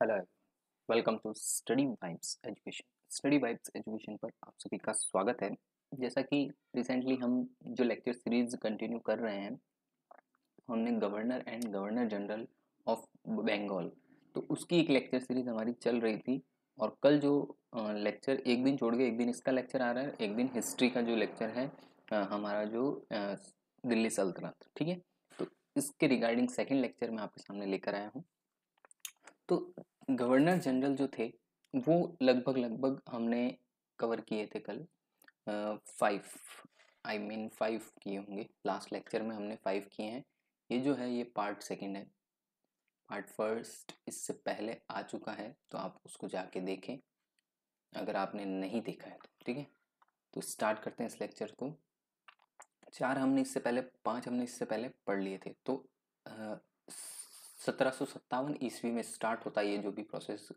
Hello, welcome to Study Vibes Education. Study Vibes Education पर आप सभी का स्वागत है। जैसा कि रिसेंटली हम जो लेक्चर सीरीज कंटिन्यू कर रहे हैं, हमने governor and governor general of Bengal, तो उसकी एक लेक्चर सीरीज हमारी चल रही थी। और कल जो लेक्चर, एक दिन छोड़ के एक दिन इसका लेक्चर आ रहा है, एक दिन हिस्ट्री का जो लेक्चर है हमारा जो दिल्ली सल्तनत, ठीक है। तो इसके रिगार्डिंग सेकेंड लेक्चर मैं आपके सामने लेकर आया हूँ। तो गवर्नर जनरल जो थे वो लगभग हमने कवर किए थे कल। 5 किए होंगे। लास्ट लेक्चर में हमने 5 किए हैं। ये जो है ये पार्ट सेकंड है। पार्ट फर्स्ट इससे पहले आ चुका है, तो आप उसको जाके देखें अगर आपने नहीं देखा है तो, ठीक है। तो स्टार्ट करते हैं इस लेक्चर को। 5 हमने इससे पहले पढ़ लिए थे। तो 1757 ईस्वी में स्टार्ट होता है ये जो भी प्रोसेस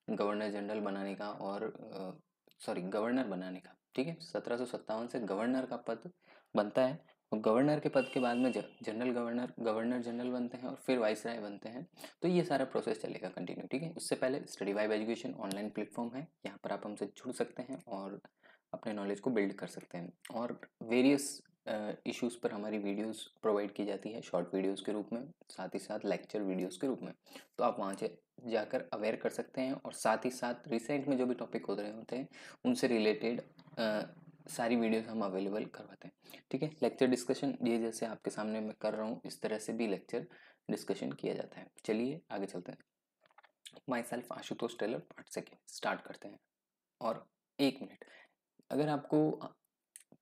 गवर्नर जनरल बनाने का, और गवर्नर बनाने का, ठीक है। 1757 से गवर्नर का पद बनता है, और गवर्नर के पद के बाद में जनरल गवर्नर, गवर्नर जनरल बनते हैं, और फिर वाइसराय बनते हैं। तो ये सारा प्रोसेस चलेगा कंटिन्यू, ठीक है। उससे पहले study vibe education online platform है, यहाँ पर आप हमसे जुड़ सकते हैं और अपने नॉलेज को बिल्ड कर सकते हैं। और वेरियस इश्यूज़ पर हमारी वीडियोस प्रोवाइड की जाती है, शॉर्ट वीडियोस के रूप में, साथ ही साथ लेक्चर वीडियोस के रूप में। तो आप वहाँ से जाकर अवेयर कर सकते हैं, और साथ ही साथ रिसेंट में जो भी टॉपिक हो रहे होते हैं उनसे रिलेटेड सारी वीडियोस हम अवेलेबल करवाते हैं, ठीक है। लेक्चर डिस्कशन ये जैसे आपके सामने मैं कर रहा हूँ, इस तरह से भी लेक्चर डिस्कशन किया जाता है। चलिए आगे चलते हैं। Myself Ashutosh Tailor, part second start करते हैं। और 1 मिनट, अगर आपको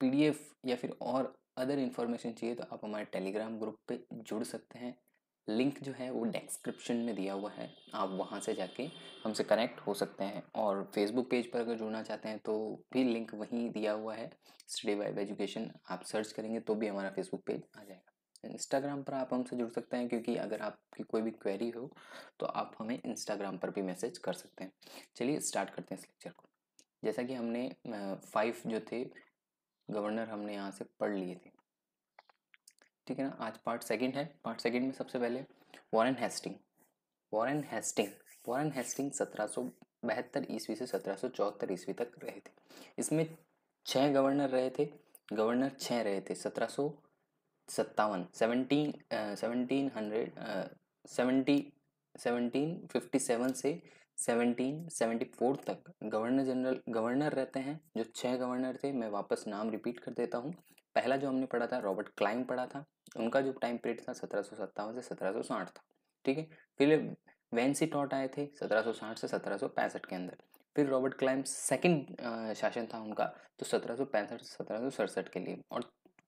पीडीएफ या फिर और अदर इन्फॉर्मेशन चाहिए तो आप हमारे टेलीग्राम ग्रुप पे जुड़ सकते हैं। लिंक जो है वो डिस्क्रिप्शन में दिया हुआ है, आप वहाँ से जाके हमसे कनेक्ट हो सकते हैं। और फेसबुक पेज पर अगर जुड़ना चाहते हैं तो भी लिंक वहीं दिया हुआ है, स्टडी वाइब एजुकेशन आप सर्च करेंगे तो भी हमारा फेसबुक पेज आ जाएगा। इंस्टाग्राम पर आप हमसे जुड़ सकते हैं, क्योंकि अगर आपकी कोई भी क्वेरी हो तो आप हमें इंस्टाग्राम पर भी मैसेज कर सकते हैं। चलिए स्टार्ट करते हैं इस लेक्चर को। जैसा कि हमने 5 जो थे गवर्नर हमने यहाँ से पढ़ लिए थे, ठीक है ना। आज पार्ट सेकंड है। पार्ट सेकंड में सबसे पहले Warren Hasting. Warren Hasting Warren Hasting 1772 ईस्वी से 1774 ईस्वी तक रहे थे। इसमें 6 गवर्नर रहे थे। गवर्नर 6 रहे थे। 1757 1757 से 1774 तक गवर्नर रहते हैं। जो 6 गवर्नर थे, मैं वापस नाम रिपीट कर देता हूँ। पहला जो हमने पढ़ा था रॉबर्ट क्लाइव पढ़ा था, उनका जो टाइम पीरियड था 1757 से 1760 था, ठीक है। फिर वेंसी टॉट आए थे 1760 से 1765 के अंदर। फिर रॉबर्ट क्लाइव सेकंड शासन था उनका, तो 1765 से 1767 के लिए। और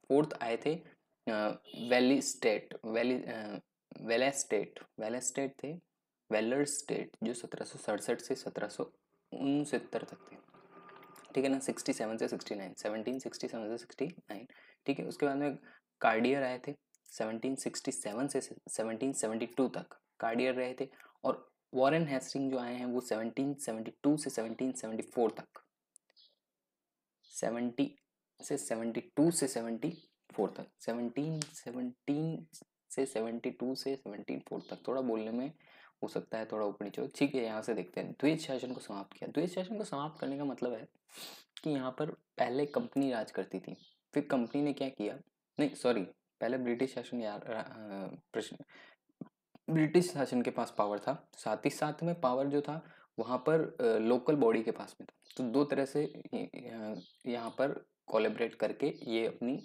फोर्थ आए थे वैली स्टेट वैली वेलेस्टेट थे, वेलर स्टेट, जो 1767 से 1769 तक थे, ठीक है ना। 67 से 69, 1767 से 69, ठीक है। उसके बाद में कार्डियर आए थे 1767 से 1772 तक, कार्डियर रहे थे। और वॉरेन हेस्टिंग जो आए हैं वो 1772 से 1774 तक, 70 से 72 से 74 तक, 17 से 72 से 74 तक। थोड़ा बोलने में हो सकता है थोड़ा ऊपर नीचे, ठीक है। यहाँ से देखते हैं। द्वैत शासन को समाप्त किया। द्वैत शासन को समाप्त करने का मतलब है कि यहाँ पर पहले कंपनी राज करती थी, फिर कंपनी ने क्या किया, नहीं सॉरी, पहले ब्रिटिश शासन ब्रिटिश शासन के पास पावर था, साथ ही साथ में पावर जो था वहाँ पर लोकल बॉडी के पास में था। तो दो तरह से यहाँ पर कोलैबोरेट करके ये अपनी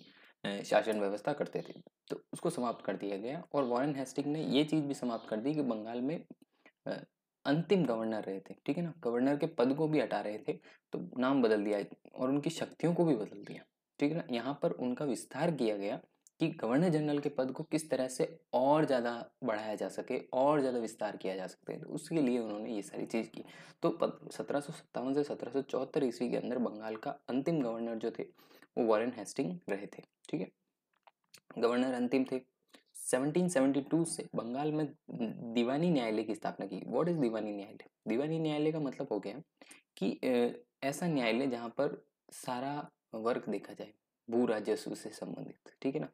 शासन व्यवस्था करते थे। तो उसको समाप्त कर दिया गया। और वॉरेन हेस्टिंग ने ये चीज़ भी समाप्त कर दी कि बंगाल में अंतिम गवर्नर रहे थे, ठीक है ना। गवर्नर के पद को भी हटा रहे थे, तो नाम बदल दिया और उनकी शक्तियों को भी बदल दिया, ठीक है ना। यहाँ पर उनका विस्तार किया गया कि गवर्नर जनरल के पद को किस तरह से और ज़्यादा बढ़ाया जा सके, और ज़्यादा विस्तार किया जा सकते, तो उसके लिए उन्होंने ये सारी चीज़ की। तो 1757 से 1774 ईस्वी के अंदर बंगाल का अंतिम गवर्नर जो थे वो वॉरेन हेस्टिंग रहे थे, ठीक है। गवर्नर अंतिम थे। 1772 से बंगाल में दीवानी न्यायालय की स्थापना की। व्हाट इज दीवानी न्यायालय? दीवानी न्यायालय का मतलब हो गया कि ऐसा न्यायालय जहाँ पर सारा वर्क देखा जाए, भू राजस्व से संबंधित, ठीक है ना।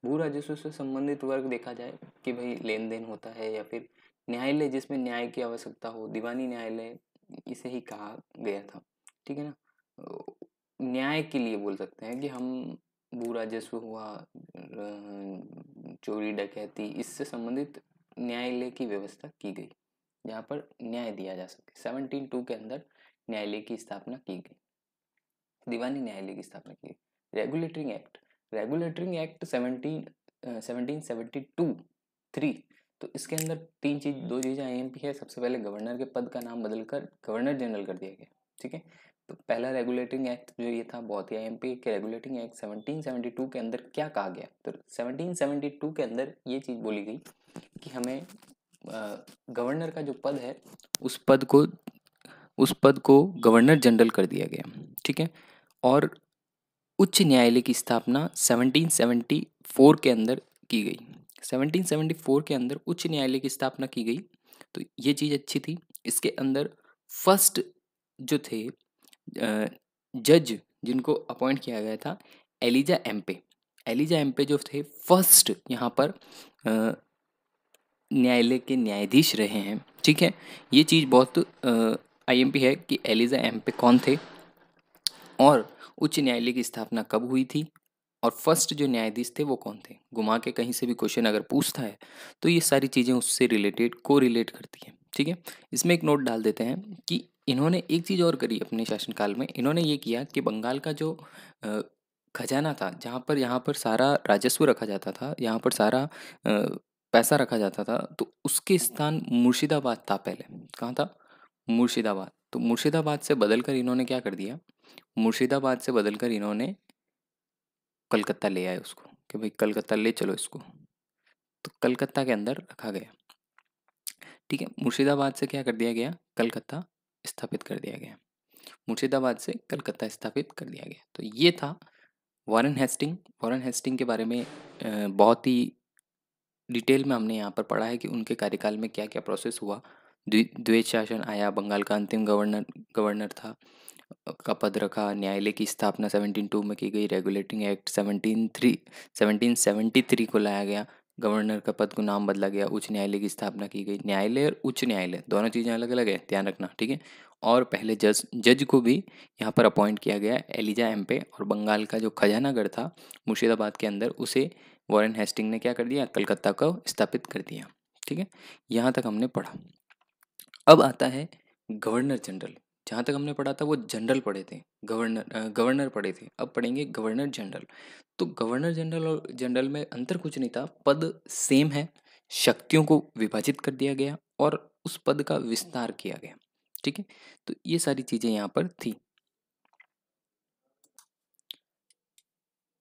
भू राजस्व से संबंधित वर्क देखा जाए कि भाई लेन देन होता है या फिर न्यायालय जिसमें न्याय की आवश्यकता हो, दीवानी न्यायालय इसे ही कहा गया था, ठीक है ना। न्याय के लिए बोल सकते हैं कि हम भू राजस्व हुआ, चोरी डकैती, इससे संबंधित न्यायालय की व्यवस्था की गई, जहाँ पर न्याय दिया जा सके। 17(2) के अंदर न्यायालय की स्थापना की गई, दीवानी न्यायालय की स्थापना की गई। रेगुलेटरिंग एक्ट 1772 तो इसके अंदर दो चीज़ें IMP है। सबसे पहले गवर्नर के पद का नाम बदलकर गवर्नर जनरल कर दिया गया, ठीक है। तो पहला रेगुलेटिंग एक्ट जो ये था बहुत ही IMP के। रेगुलेटिंग एक्ट 1772 के अंदर क्या कहा गया, तो 1772 के अंदर ये चीज़ बोली गई कि हमें गवर्नर का जो पद है उस पद को गवर्नर जनरल कर दिया गया, ठीक है। और उच्च न्यायालय की स्थापना 1774 के अंदर की गई। 1774 के अंदर उच्च न्यायालय की स्थापना की गई, तो ये चीज़ अच्छी थी। इसके अंदर फर्स्ट जो थे जज जिनको अपॉइंट किया गया था, एलिजा एम्पे जो थे फर्स्ट यहाँ पर न्यायालय के न्यायाधीश रहे हैं, ठीक है। ये चीज़ बहुत IMP है कि एलिजा एम्पे कौन थे और उच्च न्यायालय की स्थापना कब हुई थी और फर्स्ट जो न्यायाधीश थे वो कौन थे। घुमा के कहीं से भी क्वेश्चन अगर पूछता है तो ये सारी चीज़ें उससे रिलेटेड को रिलेट करती हैं, ठीक है। इसमें एक नोट डाल देते हैं कि इन्होंने एक चीज़ और करी अपने शासनकाल में। इन्होंने ये किया कि बंगाल का जो खजाना था, यहाँ पर सारा राजस्व रखा जाता था, यहाँ पर सारा पैसा रखा जाता था, तो उसके स्थान मुर्शिदाबाद था पहले। कहाँ था? मुर्शिदाबाद। तो मुर्शिदाबाद से बदलकर इन्होंने क्या कर दिया, मुर्शिदाबाद से बदलकर इन्होंने कलकत्ता ले आए उसको, कि भाई कलकत्ता ले चलो इसको। तो कलकत्ता के अंदर रखा गया, ठीक है। मुर्शिदाबाद से क्या कर दिया गया, कलकत्ता स्थापित कर दिया गया। मुर्शिदाबाद से कलकत्ता स्थापित कर दिया गया। तो ये था वॉरेन हेस्टिंग के बारे में बहुत ही डिटेल में हमने यहाँ पर पढ़ा है कि उनके कार्यकाल में क्या क्या प्रोसेस हुआ। द्वैत शासन आया, बंगाल का अंतिम गवर्नर था का पद रखा, न्यायालय की स्थापना 1702 में की गई, रेगुलेटिंग एक्ट 1773 को लाया गया, गवर्नर का पद को नाम बदला गया, उच्च न्यायालय की स्थापना की गई। न्यायालय और उच्च न्यायालय दोनों चीज़ें अलग अलग है, ध्यान रखना, ठीक है। और पहले जज को भी यहाँ पर अपॉइंट किया गया, एलिजा एम्पे। और बंगाल का जो खजानागढ़ था मुर्शिदाबाद के अंदर, उसे वॉरेन हेस्टिंग ने क्या कर दिया, कलकत्ता को स्थापित कर दिया, ठीक है। यहाँ तक हमने पढ़ा। अब आता है गवर्नर जनरल। जहाँ तक हमने पढ़ा था वो जनरल पढ़े थे, गवर्नर पढ़े थे। अब पढ़ेंगे गवर्नर जनरल। तो गवर्नर जनरल और जनरल में अंतर कुछ नहीं था, पद सेम है, शक्तियों को विभाजित कर दिया गया और उस पद का विस्तार किया गया, ठीक है। तो ये सारी चीज़ें यहाँ पर थी।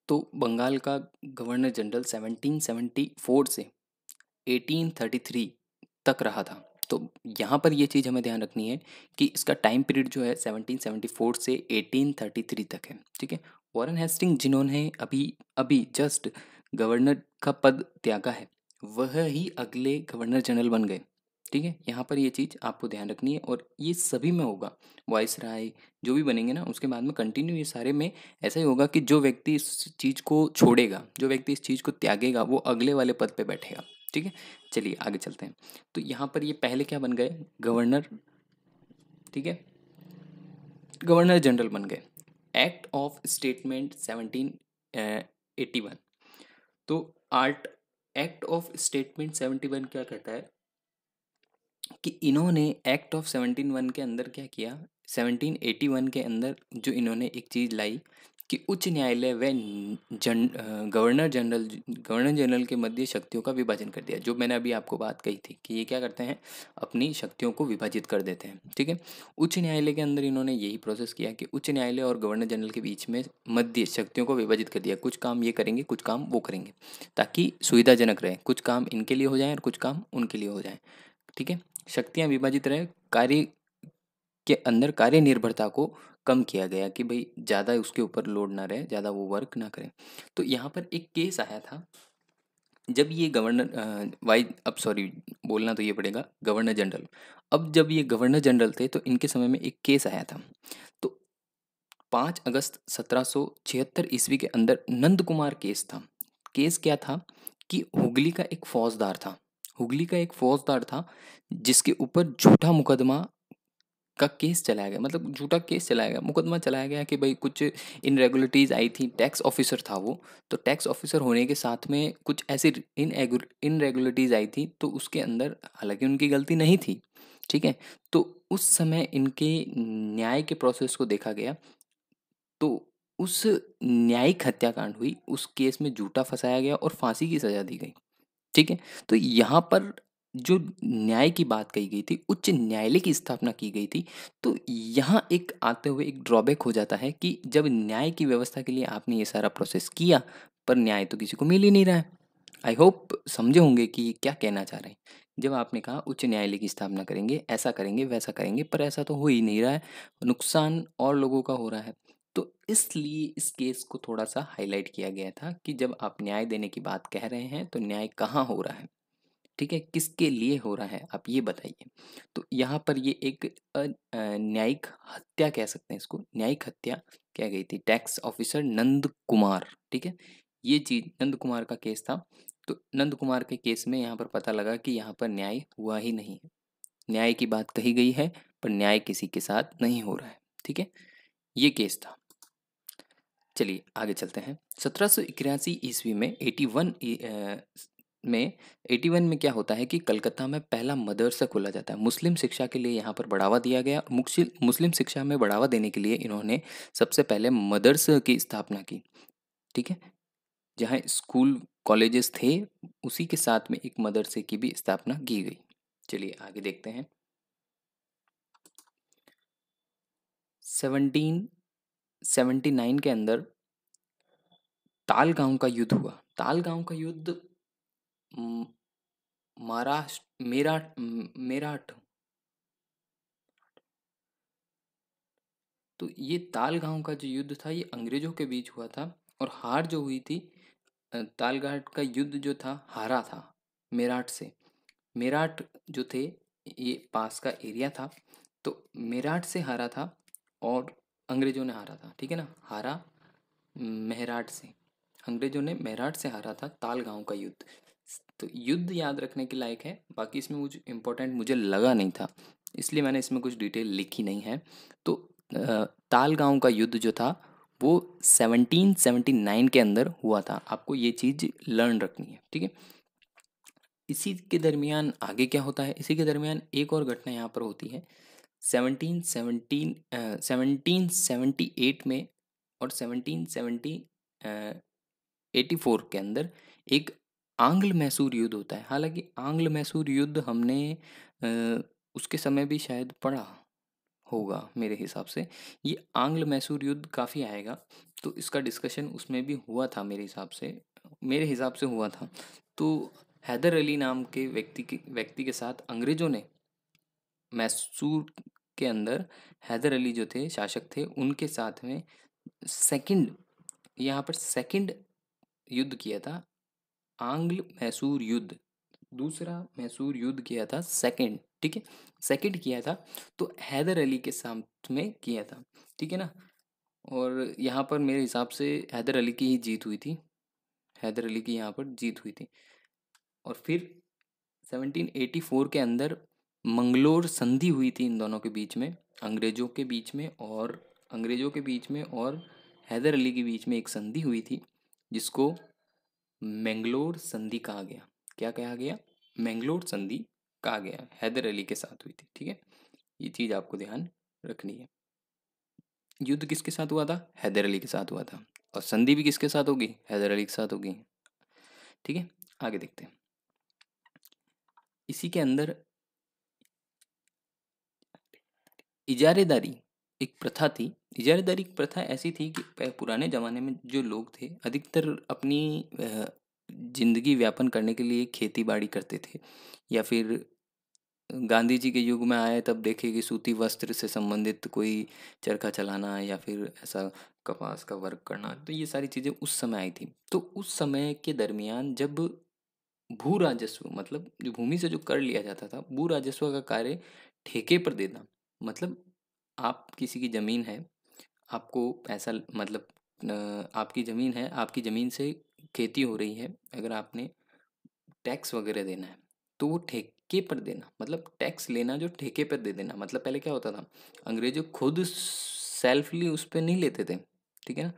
तो बंगाल का गवर्नर जनरल 1774 से 1833 तक रहा था। तो यहाँ पर ये चीज़ हमें ध्यान रखनी है कि इसका टाइम पीरियड जो है 1774 से 1833 तक है, ठीक है। वॉरेन हेस्टिंग जिन्होंने अभी अभी जस्ट गवर्नर का पद त्यागा है, वह ही अगले गवर्नर जनरल बन गए, ठीक है। यहाँ पर ये चीज़ आपको ध्यान रखनी है और ये सभी में होगा। वॉइस राय जो भी बनेंगे ना, उसके बाद में कंटिन्यू ये सारे में ऐसा ही होगा कि जो व्यक्ति इस चीज़ को छोड़ेगा, जो व्यक्ति इस चीज़ को त्यागेगा, वो अगले वाले पद पे बैठेगा, ठीक है। चलिए आगे चलते हैं। तो यहाँ पर ये पहले क्या बन गए, गवर्नर, ठीक है, गवर्नर जनरल बन गए। Act of statement 1781। तो एक्ट ऑफ स्टेटमेंट 71 क्या कहता है कि इन्होंने एक्ट ऑफ 1701 के अंदर क्या किया, 1781 के अंदर जो इन्होंने एक चीज़ लाई कि उच्च न्यायालय व गवर्नर जनरल के मध्य शक्तियों का विभाजन कर दिया। जो मैंने अभी आपको बात कही थी कि ये क्या करते हैं, अपनी शक्तियों को विभाजित कर देते हैं, ठीक है। उच्च न्यायालय के अंदर इन्होंने यही प्रोसेस किया कि उच्च न्यायालय और गवर्नर जनरल के बीच में मध्य शक्तियों को विभाजित कर दिया। कुछ काम ये करेंगे, कुछ काम वो करेंगे, ताकि सुविधाजनक रहे। कुछ काम इनके लिए हो जाए और कुछ काम उनके लिए हो जाए, ठीक है। शक्तियाँ विभाजित रहे, कार्य के अंदर कार्य निर्भरता को कम किया गया कि भाई ज़्यादा उसके ऊपर लोड ना रहे, ज़्यादा वो वर्क ना करें। तो यहाँ पर एक केस आया था, जब ये बोलना तो ये पड़ेगा गवर्नर जनरल। अब जब ये गवर्नर जनरल थे तो इनके समय में एक केस आया था। तो 5 अगस्त 1776 ईस्वी के अंदर नंद कुमार केस था। केस क्या था कि हुगली का एक फौजदार था हुगली का एक फौजदार था जिसके ऊपर झूठा मुकदमा का केस चलाया गया, मतलब झूठा केस चलाया गया, मुकदमा चलाया गया कि भाई कुछ इनरेगुलरिटीज़ आई थी। टैक्स ऑफिसर था वो, तो टैक्स ऑफिसर होने के साथ में कुछ ऐसी इनरेगुलरिटीज़ आई थी, तो उसके अंदर हालांकि उनकी गलती नहीं थी, ठीक है। तो उस समय इनके न्याय के प्रोसेस को देखा गया, तो उस न्यायिक हत्याकांड हुई, उस केस में झूठा फंसाया गया और फांसी की सजा दी गई, ठीक है। तो यहाँ पर जो न्याय की बात कही गई थी, उच्च न्यायालय की स्थापना की गई थी। तो यहाँ एक आते हुए एक ड्रॉबैक हो जाता है कि जब न्याय की व्यवस्था के लिए आपने ये सारा प्रोसेस किया, पर न्याय तो किसी को मिल ही नहीं रहा है। आई होप समझे होंगे कि क्या कहना चाह रहे हैं। जब आपने कहा उच्च न्यायालय की स्थापना करेंगे, ऐसा करेंगे, वैसा करेंगे, पर ऐसा तो हो ही नहीं रहा है, नुकसान और लोगों का हो रहा है। तो इसलिए इस केस को थोड़ा सा हाईलाइट किया गया था कि जब आप न्याय देने की बात कह रहे हैं तो न्याय कहाँ हो रहा है, ठीक है, किसके लिए हो रहा है, आप ये बताइए। तो यहाँ पर ये एक न्यायिक हत्या कह सकते हैं इसको, न्यायिक हत्या कह गई थी टैक्स ऑफिसर नंद कुमार, ठीक है। ये चीज नंद कुमार का केस था। तो नंद कुमार के केस में यहाँ पर पता लगा कि यहाँ पर न्याय हुआ ही नहीं है, न्याय की बात कही गई है पर न्याय किसी के साथ नहीं हो रहा है, ठीक है। ये केस था। चलिए आगे चलते हैं। 1781 ईस्वी में 81 में क्या होता है कि कलकत्ता में पहला मदरसा खोला जाता है। मुस्लिम शिक्षा के लिए यहाँ पर बढ़ावा दिया गया। मुस्लिम शिक्षा में बढ़ावा देने के लिए इन्होंने सबसे पहले मदरसे की स्थापना की, ठीक है। जहाँ स्कूल कॉलेजेस थे, उसी के साथ में एक मदरसे की भी स्थापना की गई। चलिए आगे देखते हैं। 1779 के अंदर ताल गांव का युद्ध हुआ। ताल गांव का युद्ध म, महाराष्ट्र मेरठ। तो ये ताल गांव का जो युद्ध था ये अंग्रेजों के बीच हुआ था, और हार जो हुई थी, तालघाट का युद्ध जो था हारा था मेरठ से। मेरठ जो थे ये पास का एरिया था, तो मेरठ से हारा था और अंग्रेजों ने हारा था, ठीक है ना। हारा मेरठ से, अंग्रेजों ने मेरठ से हारा था ताल गांव का युद्ध। तो युद्ध याद रखने के लायक है, बाकी इसमें मुझे इम्पोर्टेंट मुझे लगा नहीं था, इसलिए मैंने इसमें कुछ डिटेल लिखी नहीं है। तो ताल गांव का युद्ध जो था वो 1779 के अंदर हुआ था, आपको ये चीज़ लर्न रखनी है, ठीक है। इसी के दरमियान आगे क्या होता है, इसी के दरमियान एक और घटना यहाँ पर होती है। 1778 में और 1784 के अंदर एक आंग्ल मैसूर युद्ध होता है। हालांकि आंग्ल मैसूर युद्ध हमने उसके समय भी शायद पढ़ा होगा मेरे हिसाब से। ये आंग्ल मैसूर युद्ध काफ़ी आएगा, तो इसका डिस्कशन उसमें भी हुआ था मेरे हिसाब से हुआ था। तो हैदर अली नाम के व्यक्ति के साथ अंग्रेजों ने मैसूर के अंदर, हैदर अली जो थे शासक थे, उनके साथ में सेकंड, यहाँ पर सेकंड युद्ध किया था। आंग्ल मैसूर युद्ध, दूसरा मैसूर युद्ध किया था सेकंड, ठीक है, सेकंड किया था। तो हैदर अली के साथ में किया था, ठीक है ना। और यहाँ पर मेरे हिसाब से हैदर अली की ही जीत हुई थी, हैदर अली की यहाँ पर जीत हुई थी। और फिर 1784 के अंदर मंगलोर संधि हुई थी इन दोनों के बीच में, अंग्रेजों के बीच में और हैदर अली के बीच में एक संधि हुई थी, जिसको मैंगलोर संधि कहा गया। क्या कहा गया? मैंगलोर संधि कहा गया, हैदर अली के साथ हुई थी, ठीक है। ये चीज़ आपको ध्यान रखनी है। युद्ध किसके साथ हुआ था? हैदर अली के साथ हुआ था। और संधि भी किसके साथ होगी? हैदर अली के साथ होगी, ठीक है। आगे देखते हैं। इसी के अंदर इजारेदारी एक प्रथा थी। इजारेदारी की प्रथा ऐसी थी कि पुराने ज़माने में जो लोग थे अधिकतर अपनी जिंदगी व्यापन करने के लिए खेती बाड़ी करते थे, या फिर गांधी जी के युग में आए तब देखे कि सूती वस्त्र से संबंधित कोई चरखा चलाना या फिर ऐसा कपास का वर्क करना, तो ये सारी चीज़ें उस समय आई थी। तो उस समय के दरमियान जब भू राजस्व, मतलब जो भूमि से जो कर लिया जाता था, भू राजस्व का कार्य ठेके पर देना, मतलब आप किसी की ज़मीन है, आपको पैसा, मतलब आपकी ज़मीन है, आपकी ज़मीन से खेती हो रही है, अगर आपने टैक्स वगैरह देना है तो वो ठेके पर देना, मतलब टैक्स लेना जो ठेके पर दे देना। मतलब पहले क्या होता था, अंग्रेजों खुद सेल्फली उस पर नहीं लेते थे, ठीक है ना।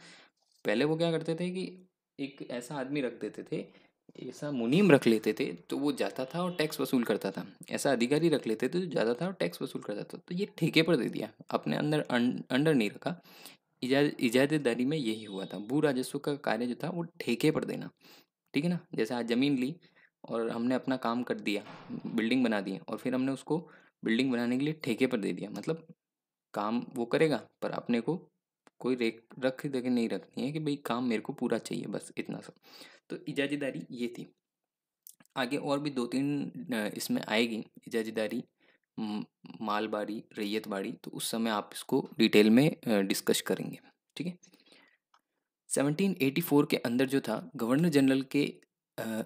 पहले वो क्या करते थे कि एक ऐसा आदमी रख देते थे, ऐसा मुनीम रख लेते थे, तो वो जाता था और टैक्स वसूल करता था। ऐसा अधिकारी रख लेते थे जो जाता था और टैक्स वसूल करता था। तो ये ठेके पर दे दिया, अपने अंदर अंडर नहीं रखा। इजाजतदारी में यही हुआ था, भू राजस्व का कार्य जो था वो ठेके पर देना, ठीक है ना। जैसे आज ज़मीन ली और हमने अपना काम कर दिया, बिल्डिंग बना दी, और फिर हमने उसको बिल्डिंग बनाने के लिए ठेके पर दे दिया। मतलब काम वो करेगा पर अपने को कोई रेख रख देके नहीं रखनी है कि भाई काम मेरे को पूरा चाहिए, बस इतना सब। तो इजाजतदारी ये थी। आगे और भी दो तीन इसमें आएगी इजाजतदारी, मालबाड़ी, रैयतबाड़ी, तो उस समय आप इसको डिटेल में डिस्कस करेंगे, ठीक है। 1784 के अंदर जो था, गवर्नर जनरल के अ,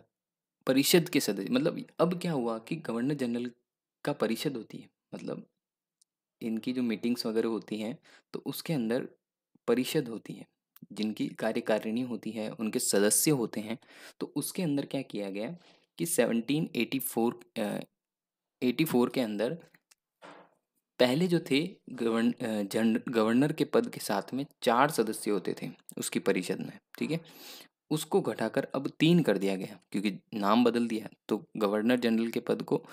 परिषद के सदस्य, मतलब अब क्या हुआ कि गवर्नर जनरल का परिषद होती है, मतलब इनकी जो मीटिंग्स वगैरह होती हैं, तो उसके अंदर परिषद होती है, जिनकी कार्यकारिणी होती है, उनके सदस्य होते हैं। तो उसके अंदर क्या किया गया कि 1784 के अंदर पहले जो थे गवर्नर के पद के साथ में 4 सदस्य होते थे उसकी परिषद में, ठीक है। उसको घटाकर अब 3 कर दिया गया, क्योंकि नाम बदल दिया, तो गवर्नर जनरल के पद को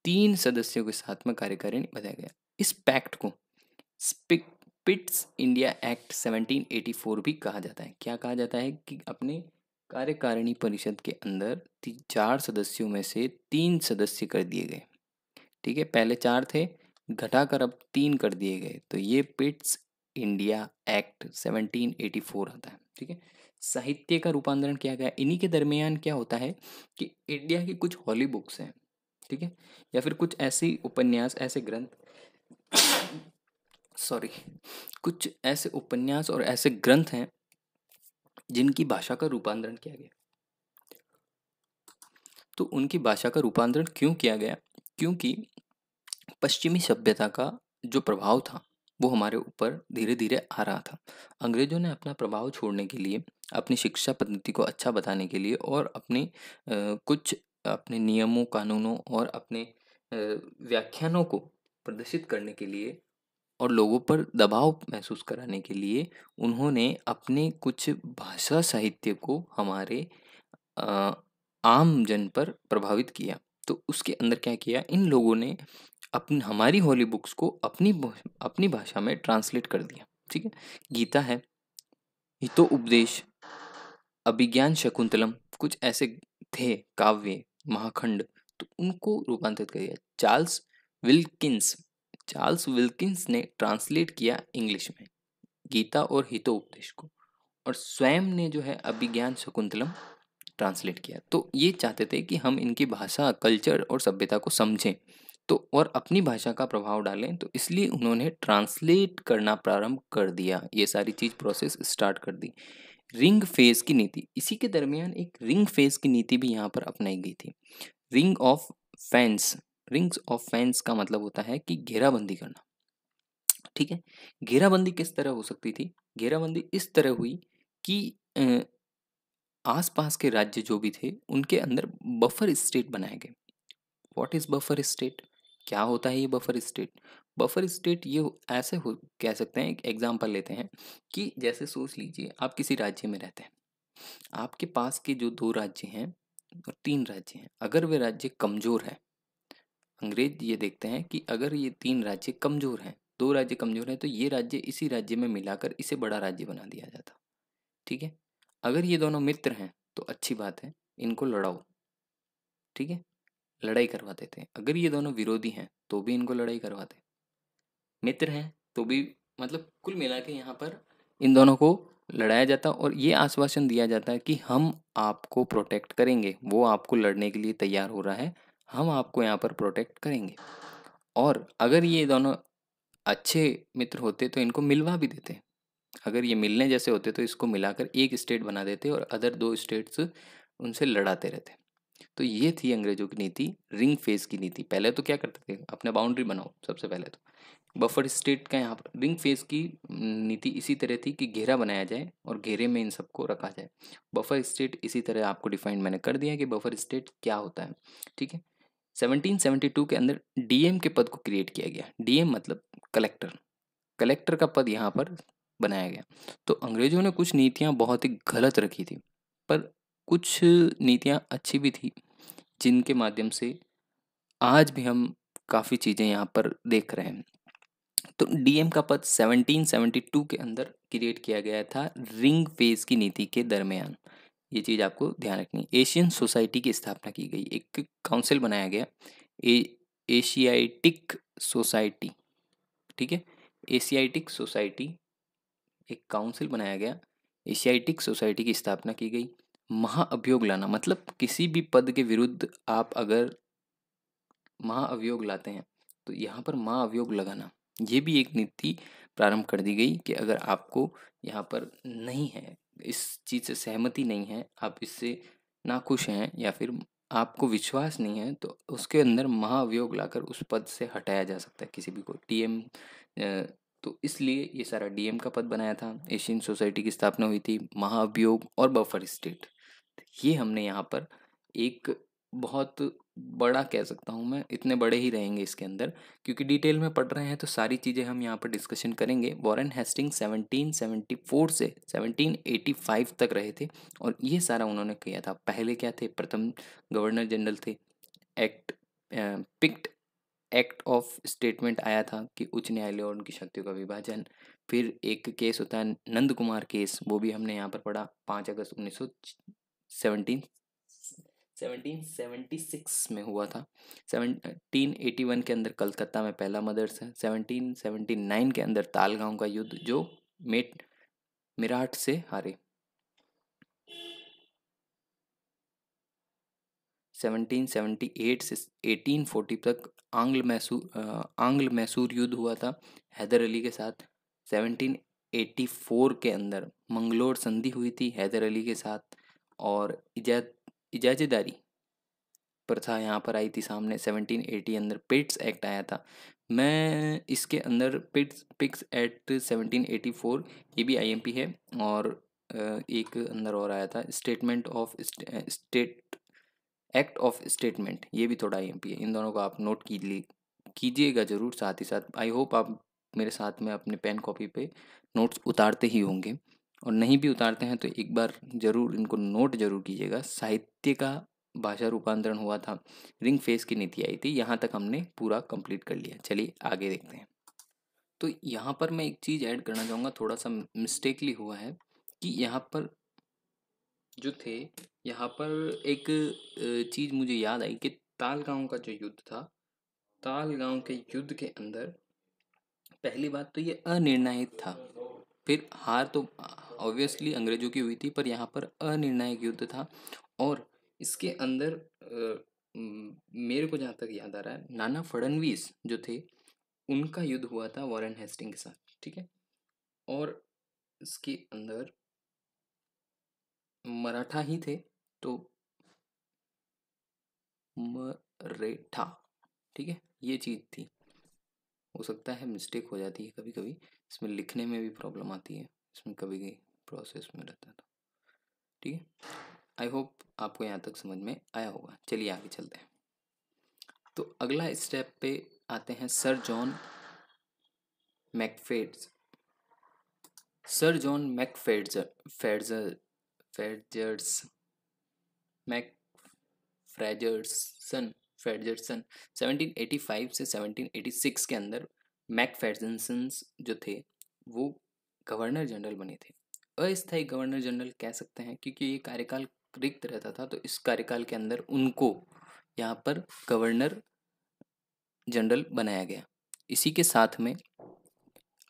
3 सदस्यों के साथ में कार्यकारिणी बताया गया। इस पैक्ट को पिट्स इंडिया एक्ट 1784 भी कहा जाता है। क्या कहा जाता है कि अपने कार्यकारिणी परिषद के अंदर 4 सदस्यों में से 3 सदस्य कर दिए गए, ठीक है। पहले 4 थे, घटाकर अब 3 कर दिए गए, तो ये पिट्स इंडिया एक्ट 1784 आता है, ठीक है। साहित्य का रूपांतरण किया गया। इन्हीं के दरमियान क्या होता है कि इंडिया की कुछ हॉली बुक्स हैं, ठीक है, या फिर कुछ ऐसी उपन्यास, ऐसे ग्रंथ सॉरी कुछ ऐसे उपन्यास और ऐसे ग्रंथ हैं जिनकी भाषा का रूपांतरण किया गया। तो उनकी भाषा का रूपांतरण क्यों किया गया? क्योंकि पश्चिमी सभ्यता का जो प्रभाव था वो हमारे ऊपर धीरे धीरे आ रहा था। अंग्रेजों ने अपना प्रभाव छोड़ने के लिए, अपनी शिक्षा पद्धति को अच्छा बताने के लिए और अपने कुछ अपने नियमों, कानूनों और अपने व्याख्यानों को प्रदर्शित करने के लिए और लोगों पर दबाव महसूस कराने के लिए उन्होंने अपने कुछ भाषा साहित्य को हमारे अ, आम जन पर प्रभावित किया। तो उसके अंदर क्या किया, इन लोगों ने अपनी हमारी होली बुक्स को अपनी भाषा में ट्रांसलेट कर दिया, ठीक है। गीता है, हितो उपदेश, अभिज्ञान शकुंतलम, कुछ ऐसे थे काव्य, महाखंड, तो उनको रूपांतरित कर दिया। चार्ल्स विल्किंस ने ट्रांसलेट किया इंग्लिश में गीता और हितोपदेश को, और स्वयं ने जो है अभिज्ञान शकुंतलम ट्रांसलेट किया। तो ये चाहते थे कि हम इनकी भाषा, कल्चर और सभ्यता को समझें, तो और अपनी भाषा का प्रभाव डालें, तो इसलिए उन्होंने ट्रांसलेट करना प्रारंभ कर दिया, ये सारी चीज़ प्रोसेस स्टार्ट कर दी। रिंग फेज की नीति, इसी के दरमियान एक रिंग फेज की नीति भी यहाँ पर अपनाई गई थी। Ring of fence, rings of fence का मतलब होता है कि घेराबंदी करना, ठीक है। घेराबंदी किस तरह हो सकती थी? घेराबंदी इस तरह हुई कि आसपास के राज्य जो भी थे उनके अंदर बफर स्टेट बनाए गए। What is buffer state? क्या होता है ये बफर स्टेट? बफर स्टेट ये ऐसे हो कह सकते हैं, एक एग्जांपल लेते हैं कि जैसे सोच लीजिए आप किसी राज्य में रहते हैं, आपके पास के जो 2 राज्य हैं और 3 राज्य हैं, अगर वे राज्य कमजोर है, अंग्रेज ये देखते हैं कि अगर ये 3 राज्य कमजोर हैं, 2 राज्य कमजोर हैं, तो ये राज्य इसी राज्य में मिलाकर इसे बड़ा राज्य बना दिया जाता, ठीक है। अगर ये दोनों मित्र हैं तो अच्छी बात है, इनको लड़ाओ, ठीक है, लड़ाई करवा देते हैं। अगर ये दोनों विरोधी हैं तो भी इनको लड़ाई करवाते हैं, मित्र हैं तो भी, मतलब कुल मिला के यहाँ पर इन दोनों को लड़ाया जाता और ये आश्वासन दिया जाता है कि हम आपको प्रोटेक्ट करेंगे। वो आपको लड़ने के लिए तैयार हो रहा है, हम आपको यहाँ पर प्रोटेक्ट करेंगे। और अगर ये दोनों अच्छे मित्र होते तो इनको मिलवा भी देते, अगर ये मिलने जैसे होते तो इसको मिलाकर एक स्टेट बना देते और अदर 2 स्टेट्स उनसे लड़ाते रहते। तो ये थी अंग्रेजों की नीति, रिंग फेस की नीति। पहले तो क्या करते थे, अपने बाउंड्री बनाओ सबसे पहले तो। बफर स्टेट का यहाँ पर रिंग फेस की नीति इसी तरह थी कि घेरा बनाया जाए और घेरे में इन सबको रखा जाए। बफर स्टेट इसी तरह आपको डिफाइन मैंने कर दिया कि बफर स्टेट क्या होता है, ठीक है। 1772 के अंदर डीएम के पद को क्रिएट किया गया। डीएम मतलब कलेक्टर, कलेक्टर का पद यहाँ पर बनाया गया। तो अंग्रेजों ने कुछ नीतियाँ बहुत ही गलत रखी थी, पर कुछ नीतियाँ अच्छी भी थी, जिनके माध्यम से आज भी हम काफ़ी चीज़ें यहाँ पर देख रहे हैं। तो डीएम का पद 1772 के अंदर क्रिएट किया गया था रिंग फेस की नीति के दरमियान। ये चीज़ आपको ध्यान रखनी है। एशियन सोसाइटी की स्थापना की गई, एक काउंसिल बनाया गया, एशियाटिक सोसाइटी, ठीक है। एशियाटिक सोसाइटी, एक काउंसिल बनाया गया, एशियाटिक सोसाइटी की स्थापना की गई। महाअभियोग लाना मतलब किसी भी पद के विरुद्ध आप अगर महाअभियोग लाते हैं तो यहाँ पर महाअभियोग लगाना, ये भी एक नीति प्रारंभ कर दी गई कि अगर आपको यहाँ पर नहीं है, इस चीज़ से सहमति नहीं है, आप इससे नाखुश हैं या फिर आपको विश्वास नहीं है, तो उसके अंदर महाअभियोग लाकर उस पद से हटाया जा सकता है किसी भी को। डीएम, तो इसलिए ये सारा डीएम का पद बनाया था। एशियन सोसाइटी की स्थापना हुई थी, महाअभियोग और बफर स्टेट, ये हमने यहाँ पर एक बहुत बड़ा कह सकता हूँ मैं, इतने बड़े ही रहेंगे इसके अंदर, क्योंकि डिटेल में पढ़ रहे हैं तो सारी चीज़ें हम यहाँ पर डिस्कशन करेंगे। वॉरेन हेस्टिंग 1774 से 1785 तक रहे थे और ये सारा उन्होंने किया था। पहले क्या थे, प्रथम गवर्नर जनरल थे। Act picked act of statement आया था कि उच्च न्यायालय और उनकी शक्तियों का विभाजन। फिर एक केस होता है नंद कुमार केस, वो भी हमने यहाँ पर पढ़ा 5 अगस्त 1776 में हुआ था। 1781 के अंदर कलकत्ता में पहला मदरसा। 1779 के अंदर तालगांव का युद्ध जो मेरठ से हारे। 1778 से 1840 तक आंग्ल मैसूर युद्ध हुआ था हैदर अली के साथ। 1784 के अंदर मंगलोर संधि हुई थी हैदर अली के साथ और इजाज़ेदारी प्रथा यहाँ पर आई थी सामने। 1780 अंदर पिट्स एक्ट आया था। मैं इसके अंदर पिट्स एक्ट 1784, ये भी आईएमपी है। और एक अंदर और आया था statement of state act of statement, ये भी थोड़ा आईएमपी है। इन दोनों को आप नोट कीजिएगा ज़रूर। साथ ही साथ आई होप आप मेरे साथ में अपने पेन कॉपी पे नोट्स उतारते ही होंगे, और नहीं भी उतारते हैं तो एक बार ज़रूर इनको नोट ज़रूर कीजिएगा। साहित्य का भाषा रूपांतरण हुआ था, रिंग फेस की नीति आई थी। यहाँ तक हमने पूरा कंप्लीट कर लिया। चलिए आगे देखते हैं। तो यहाँ पर मैं एक चीज़ ऐड करना चाहूँगा, थोड़ा सा मिस्टेकली हुआ है कि यहाँ पर जो थे, यहाँ पर एक चीज़ मुझे याद आई कि तालगांव का जो युद्ध था, तालगांव के युद्ध के अंदर पहली बात तो ये अनिर्णायक था। फिर हार तो ऑब्वियसली अंग्रेजों की हुई थी, पर यहाँ पर अनिर्णायक युद्ध था। और इसके अंदर मेरे को जहाँ तक याद आ रहा है, नाना फडणवीस जो थे उनका युद्ध हुआ था वॉरेन हेस्टिंग के साथ, ठीक है। और इसके अंदर मराठा ही थे, तो मरेठा, ठीक है, ये चीज़ थी। हो सकता है मिस्टेक हो जाती है कभी कभी, इसमें लिखने में भी प्रॉब्लम आती है, इसमें कभी कभी प्रोसेस में रहता है। तो ठीक है, आई होप आपको यहाँ तक समझ में आया होगा। चलिए आगे चलते हैं। तो अगला स्टेप पे आते हैं सर जॉन मैकफेड्स। सर जॉन मैकफेडर्स मैकफ्रेजर्सन फेडरसन 1785 से 1786 के अंदर मैकफेडर्सन जो थे वो गवर्नर जनरल बने थे। अस्थायी गवर्नर जनरल कह सकते हैं क्योंकि ये कार्यकाल रिक्त रहता था, तो इस कार्यकाल के अंदर उनको यहाँ पर गवर्नर जनरल बनाया गया। इसी के साथ में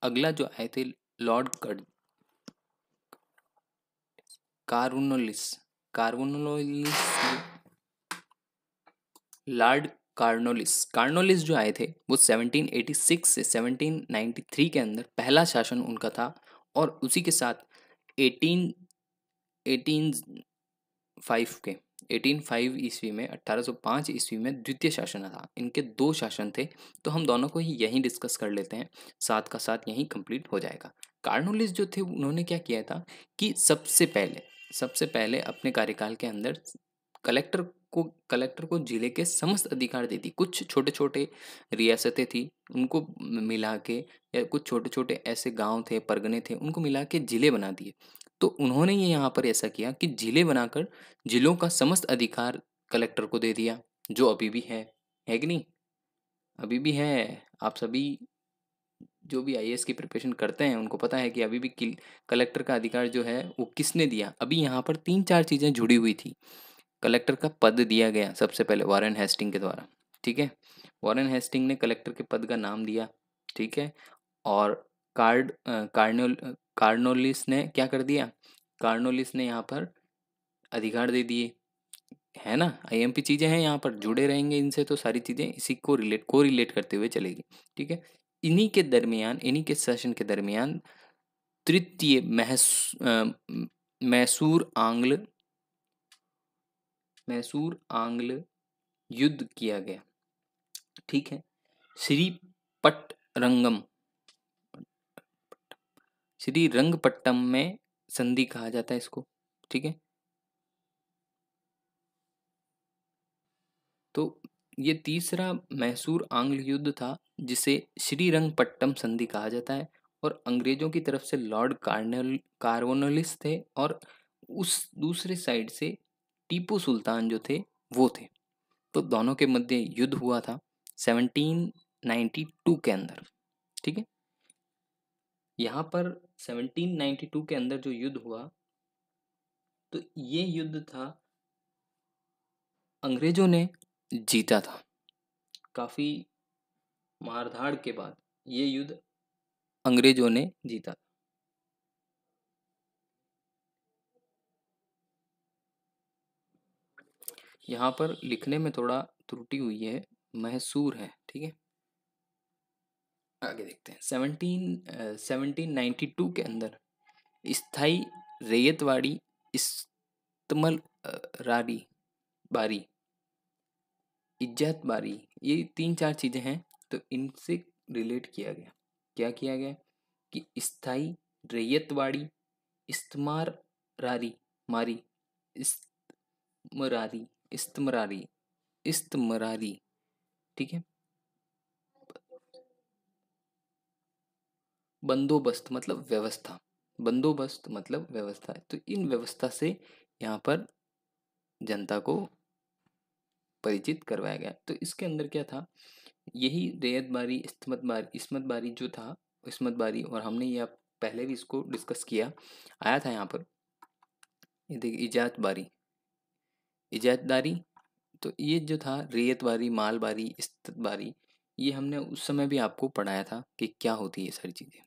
अगला जो आए थे लॉर्ड कार्नवालिस लॉर्ड कार्नवालिस जो आए थे वो 1786 से 1793 के अंदर पहला शासन उनका था। और उसी के साथ 1805 के 1805 ईस्वी में, 1805 ईस्वी में द्वितीय शासन था। इनके 2 शासन थे, तो हम दोनों को ही यहीं डिस्कस कर लेते हैं, साथ का साथ यहीं कंप्लीट हो जाएगा। कार्नोलिस जो थे उन्होंने क्या किया था कि सबसे पहले अपने कार्यकाल के अंदर कलेक्टर कलेक्टर को जिले के समस्त अधिकार दे दी। कुछ छोटे छोटे रियासतें थी उनको मिला के, या कुछ छोटे छोटे ऐसे गांव थे, परगने थे, उनको मिला के जिले बना दिए। तो उन्होंने ये यहाँ पर ऐसा किया कि जिले बनाकर जिलों का समस्त अधिकार कलेक्टर को दे दिया, जो अभी भी है कि नहीं? अभी भी है। आप सभी जो भी आईएएस की प्रिपरेशन करते हैं उनको पता है कि अभी भी कलेक्टर का अधिकार जो है वो किसने दिया। अभी यहाँ पर 3-4 चीज़ें जुड़ी हुई थी। कलेक्टर का पद दिया गया सबसे पहले वॉरेन हेस्टिंग के द्वारा, ठीक है। वॉरेन हेस्टिंग ने कलेक्टर के पद का नाम दिया, ठीक है। और कार्नोलिस ने क्या कर दिया, कार्नोलिस ने यहाँ पर अधिकार दे दिए, है ना। आईएमपी चीज़ें हैं, यहाँ पर जुड़े रहेंगे इनसे तो सारी चीज़ें इसी को रिलेट करते हुए चलेगी, ठीक है। इन्हीं के सेशन के दरमियान तृतीय मैसूर आंग्ल युद्ध किया गया, ठीक है। श्रीपट्टरंगम श्रीरंगपट्टम में संधि कहा जाता है इसको, ठीक है। तो ये तीसरा मैसूर आंग्ल युद्ध था जिसे श्रीरंगपट्टम संधि कहा जाता है, और अंग्रेजों की तरफ से लॉर्ड कार्नवालिस थे, और उस दूसरे साइड से टीपू सुल्तान जो थे वो थे। तो दोनों के मध्य युद्ध हुआ था 1792 के अंदर, ठीक है। यहाँ पर 1792 के अंदर जो युद्ध हुआ, तो ये युद्ध था, अंग्रेजों ने जीता था। काफी मारधाड़ के बाद ये युद्ध अंग्रेजों ने जीता। यहाँ पर लिखने में थोड़ा त्रुटि हुई है, मैसूर है, ठीक है। आगे देखते हैं। 1792 के अंदर स्थाई रैयतवाड़ी इस्तेमल रारी बारी इज्जत बारी, ये 3-4 चीजें हैं, तो इनसे रिलेट किया गया। क्या किया गया कि स्थाई रैयतवाड़ी इस्तेमार रारी मारी इस्तेमरारी इस्तेमरारी इस्तेमरारी, ठीक है। बंदोबस्त मतलब व्यवस्था, बंदोबस्त मतलब व्यवस्था, तो इन व्यवस्था से यहाँ पर जनता को परिचित करवाया गया। तो इसके अंदर क्या था, यही रैयत बारी इस्मत बारी जो था, इस्मत बारी, और हमने ये पहले भी इसको डिस्कस किया, आया था यहाँ पर। ये देखिए इजातदारी, तो ये जो था रैयत बारी, माल बारी, इस्मत बारी, ये हमने उस समय भी आपको पढ़ाया था कि क्या होती है ये सारी चीज़ें।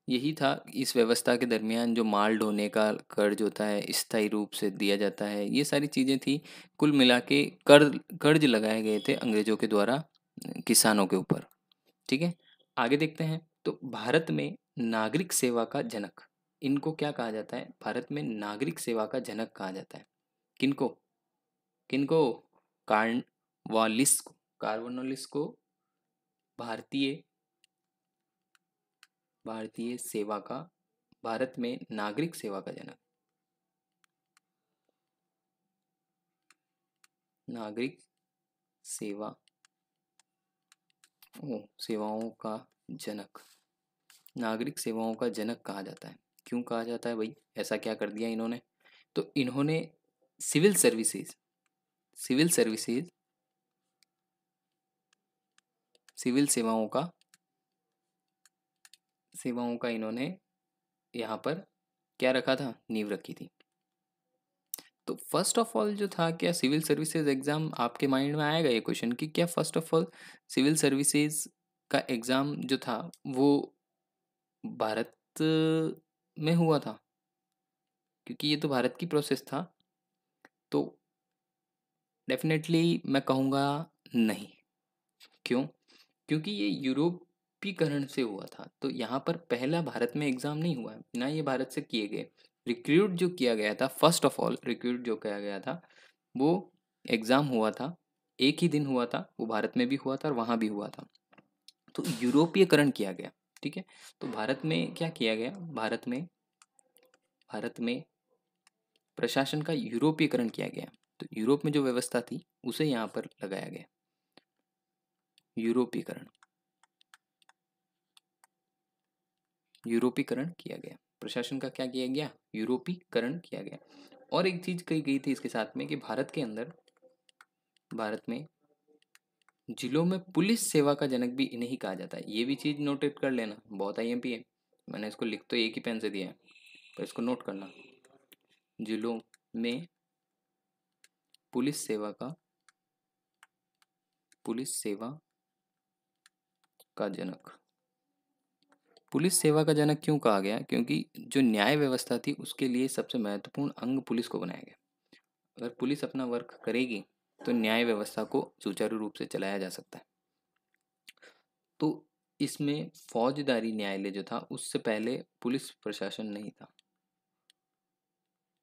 यही था, इस व्यवस्था के दरमियान जो माल ढोने का कर्ज होता है स्थायी रूप से दिया जाता है, ये सारी चीज़ें थी। कुल मिला के कर्ज लगाए गए थे अंग्रेजों के द्वारा किसानों के ऊपर, ठीक है। आगे देखते हैं। तो भारत में नागरिक सेवा का जनक, इनको क्या कहा जाता है, भारत में नागरिक सेवा का जनक कहा जाता है। किनको किनको कार्नवालिस को भारतीय भारतीय सेवा का, भारत में नागरिक सेवा का जनक, नागरिक सेवा सेवाओं का जनक, नागरिक सेवाओं का जनक कहा जाता है। क्यों कहा जाता है भाई, ऐसा क्या कर दिया इन्होंने? तो इन्होंने civil services civil services civil सेवाओं का इन्होंने यहाँ पर क्या रखा था, नींव रखी थी। तो फर्स्ट ऑफ ऑल जो था, क्या सिविल सर्विसेज एग्जाम आपके माइंड में आएगा ये क्वेश्चन कि क्या first of all civil services का एग्जाम जो था वो भारत में हुआ था? क्योंकि ये तो भारत की प्रोसेस था, तो डेफिनेटली मैं कहूँगा नहीं। क्यों? क्योंकि ये यूरोपीकरण से हुआ था, तो यहाँ पर पहला भारत में एग्जाम नहीं हुआ है, ना ये भारत से किए गए। रिक्रूट जो किया गया था, फर्स्ट ऑफ ऑल रिक्रूट जो किया गया था, वो एग्ज़ाम हुआ था, एक ही दिन हुआ था, वो भारत में भी हुआ था और वहाँ भी हुआ था। तो यूरोपीयकरण किया गया, ठीक है। तो भारत में क्या किया गया, भारत में प्रशासन का यूरोपीयकरण किया गया। तो यूरोप में जो व्यवस्था थी उसे यहाँ पर लगाया गया, यूरोपीयकरण, यूरोपीकरण किया गया, प्रशासन का क्या किया गया, यूरोपीकरण किया गया। और एक चीज कही गई थी इसके साथ में कि भारत के अंदर, भारत में जिलों में पुलिस सेवा का जनक भी इन्हें ही कहा जाता है। ये भी चीज नोटेट कर लेना, बहुत आईएमपी है। मैंने इसको लिख तो एक ही पेन से दिया है, पर इसको नोट करना। जिलों में पुलिस सेवा का, पुलिस सेवा का जनक, पुलिस सेवा का जनक क्यों कहा गया, क्योंकि जो न्याय व्यवस्था थी उसके लिए सबसे महत्वपूर्ण अंग पुलिस को बनाया गया। अगर पुलिस अपना वर्क करेगी तो न्याय व्यवस्था को सुचारू रूप से चलाया जा सकता है। तो इसमें फौजदारी न्यायालय जो था उससे पहले पुलिस प्रशासन नहीं था,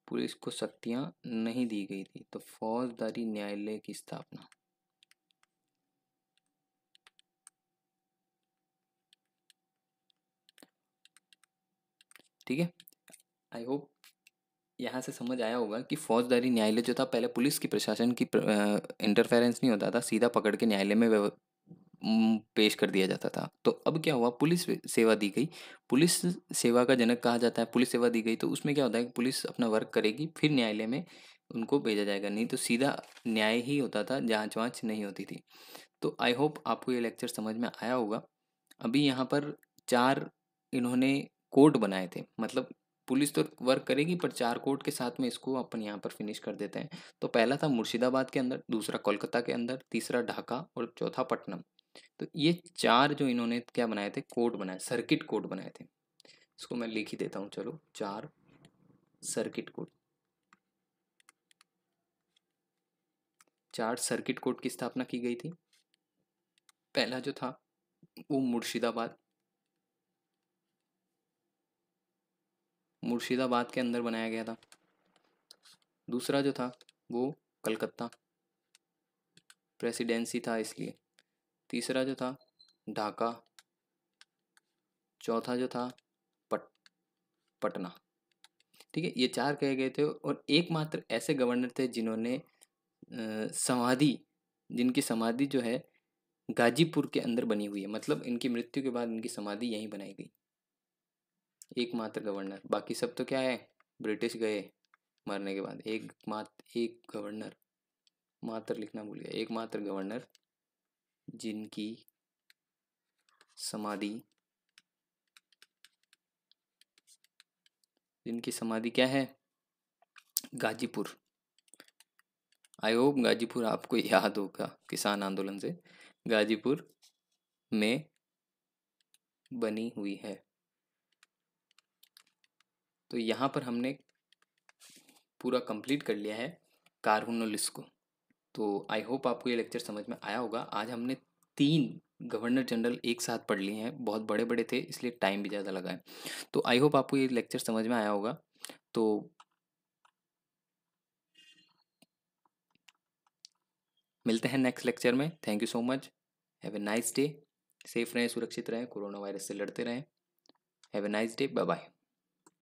पुलिस को शक्तियां नहीं दी गई थी। तो फौजदारी न्यायालय की स्थापना, ठीक है। आई होप यहाँ से समझ आया होगा कि फौजदारी न्यायालय जो था, पहले पुलिस की प्रशासन की इंटरफेरेंस नहीं होता था, सीधा पकड़ के न्यायालय में पेश कर दिया जाता था। तो अब क्या हुआ, पुलिस सेवा दी गई, पुलिस सेवा का जनक कहा जाता है, पुलिस सेवा दी गई। तो उसमें क्या होता है कि पुलिस अपना वर्क करेगी, फिर न्यायालय में उनको भेजा जाएगा, नहीं तो सीधा न्याय ही होता था, जांच वाँच नहीं होती थी। तो आई होप आपको ये लेक्चर समझ में आया होगा। अभी यहाँ पर 4 इन्होंने कोड बनाए थे, मतलब पुलिस तो वर्क करेगी पर 4 कोड के साथ में इसको अपन यहाँ पर फिनिश कर देते हैं। तो पहला था मुर्शिदाबाद के अंदर, दूसरा कोलकाता के अंदर, तीसरा ढाका और चौथा पटनम। तो ये 4 जो इन्होंने क्या बनाए थे, कोड बनाए, सर्किट कोड बनाए थे। इसको मैं लिख ही देता हूँ, चलो 4 सर्किट कोड, 4 सर्किट कोड की स्थापना की गई थी। पहला जो था वो मुर्शिदाबाद, मुर्शिदाबाद के अंदर बनाया गया था। दूसरा जो था वो कलकत्ता, प्रेसिडेंसी था इसलिए। तीसरा जो था ढाका, चौथा जो था पट पटना, ठीक है। ये 4 कहे गए थे। और एकमात्र ऐसे गवर्नर थे जिन्होंने समाधि, जिनकी समाधि जो है गाजीपुर के अंदर बनी हुई है, मतलब इनकी मृत्यु के बाद इनकी समाधि यहीं बनाई गई। एकमात्र गवर्नर, बाकी सब तो क्या है, ब्रिटिश गए मरने के बाद। एक गवर्नर, मात्र लिखना भूल गया, एकमात्र गवर्नर जिनकी समाधि, जिनकी समाधि क्या है, गाजीपुर। आई होप गाजीपुर आपको याद होगा, किसान आंदोलन से गाजीपुर में बनी हुई है। तो यहाँ पर हमने पूरा कंप्लीट कर लिया है कार्बोनोलिस को। तो आई होप आपको ये लेक्चर समझ में आया होगा। आज हमने 3 गवर्नर जनरल एक साथ पढ़ लिए हैं, बहुत बड़े बड़े थे इसलिए टाइम भी ज़्यादा लगा है। तो आई होप आपको ये लेक्चर समझ में आया होगा। तो मिलते हैं नेक्स्ट लेक्चर में। Thank you so much, have a nice day, safe रहें, सुरक्षित रहें, कोरोना वायरस से लड़ते रहें। Have a nice day, bye bye.